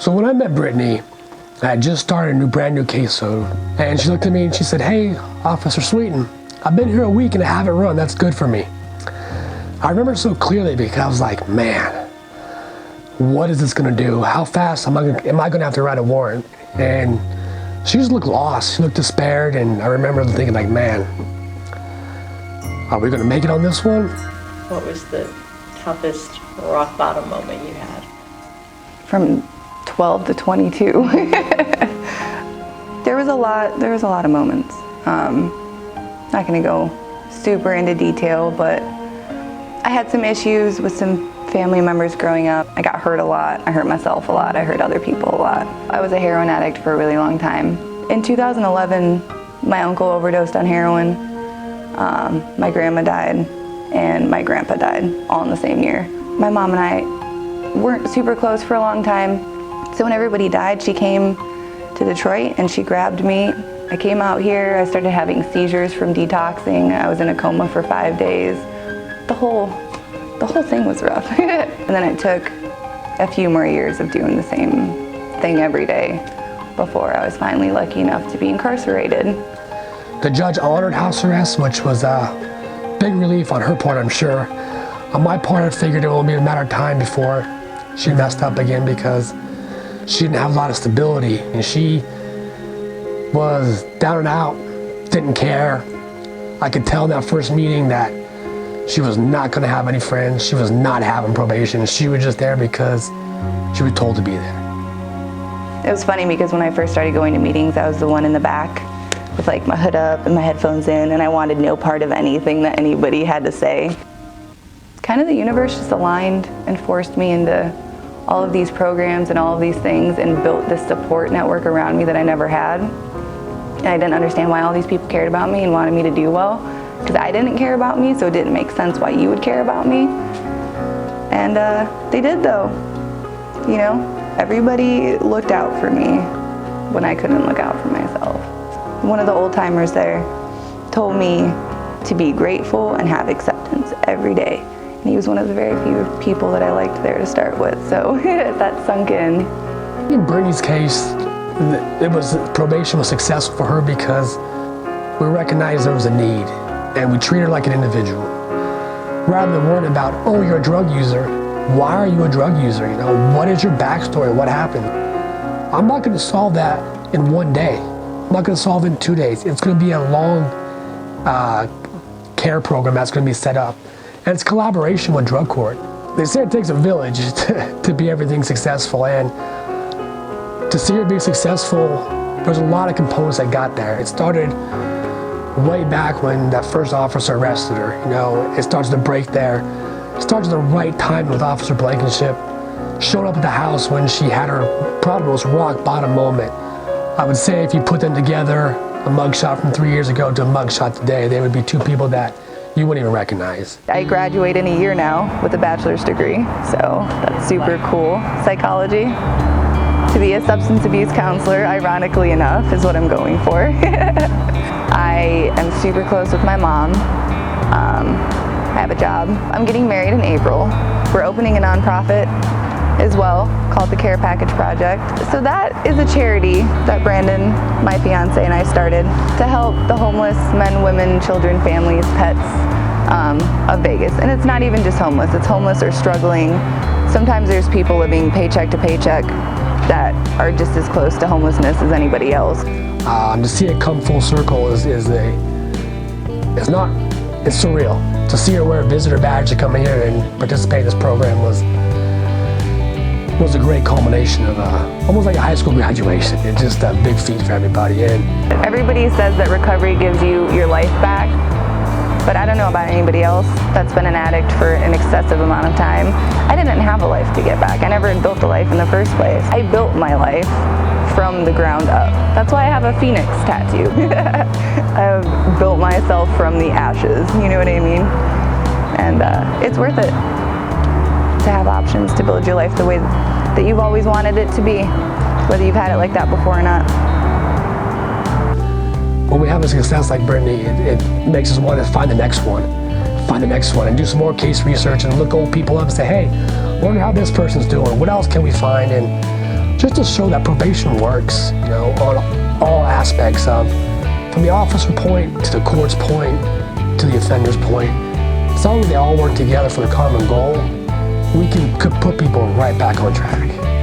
So when I met Brittany, I had just started a brand new caseload, and she looked at me and she said, "Hey, Officer Sweeten, I've been here a week and I haven't run. That's good for me." I remember so clearly because I was like, man, what is this gonna do? How fast am I gonna have to write a warrant? And she just looked lost. She looked despaired, and I remember thinking like, man, are we gonna make it on this one? What was the toughest rock bottom moment you had? From 12 to 22. There was a lot of moments. Not gonna go super into detail, but I had some issues with some family members growing up. I got hurt a lot. I hurt myself a lot. I hurt other people a lot. I was a heroin addict for a really long time. In 2011, my uncle overdosed on heroin. My grandma died, and my grandpa died all in the same year. My mom and I weren't super close for a long time. So when everybody died, she came to Detroit and she grabbed me. I came out here, I started having seizures from detoxing. I was in a coma for 5 days. The whole thing was rough. And then it took a few more years of doing the same thing every day before I was finally lucky enough to be incarcerated. The judge honored house arrest, which was a big relief on her part, I'm sure. On my part, I figured it would be a matter of time before she messed up again because she didn't have a lot of stability, and she was down and out, didn't care. I could tell in that first meeting that she was not gonna have any friends. She was not having probation. She was just there because she was told to be there. It was funny because when I first started going to meetings, I was the one in the back with like my hood up and my headphones in, and I wanted no part of anything that anybody had to say. Kind of the universe just aligned and forced me into all of these programs and all of these things and built this support network around me that I never had. And I didn't understand why all these people cared about me and wanted me to do well, because I didn't care about me, so it didn't make sense why you would care about me. And they did though. You know, everybody looked out for me when I couldn't look out for myself. One of the old timers there told me to be grateful and have acceptance every day. And he was one of the very few people that I liked there to start with, so that sunk in. In Brittany's case, probation was successful for her because we recognized there was a need, and we treated her like an individual. Rather than worrying about, oh, you're a drug user, why are you a drug user? You know, what is your backstory? What happened? I'm not going to solve that in one day. I'm not going to solve it in 2 days. It's going to be a long care program that's going to be set up. And it's collaboration with drug court. They say it takes a village to be everything successful, and to see her be successful, there's a lot of components that got there. It started way back when that first officer arrested her. You know, it starts to break there. It starts at the right time with Officer Blankenship. Showed up at the house when she had her probably most rock bottom moment. I would say if you put them together, a mugshot from 3 years ago to a mugshot today, they would be two people that you wouldn't even recognize. I graduate in a year now with a bachelor's degree, so that's super cool. Psychology. To be a substance abuse counselor, ironically enough, is what I'm going for. I am super close with my mom. I have a job. I'm getting married in April. We're opening a nonprofit as well called the Care Package Project. So that is a charity that Brandon, my fiance, and I started to help the homeless men, women, children, families, pets of Vegas. And it's not even just homeless, it's homeless or struggling. Sometimes there's people living paycheck to paycheck that are just as close to homelessness as anybody else. To see it come full circle is surreal. To see her wear a visitor badge to come here and participate in this program was a great culmination of almost like a high school graduation. It's just a big feat for everybody. And everybody says that recovery gives you your life back, but I don't know about anybody else that's been an addict for an excessive amount of time. I didn't have a life to get back. I never had built a life in the first place. I built my life from the ground up. That's why I have a phoenix tattoo. I have built myself from the ashes, you know what I mean? And it's worth it to have options to build your life the way that you've always wanted it to be, whether you've had it like that before or not. When we have a success like Brittany, it makes us want to find the next one, and do some more case research and look old people up and say, hey, wonder how this person's doing, what else can we find? And just to show that probation works, you know, on all aspects of, from the officer point to the court's point to the offender's point. As long as they all work together for the common goal, we could put people right back on track.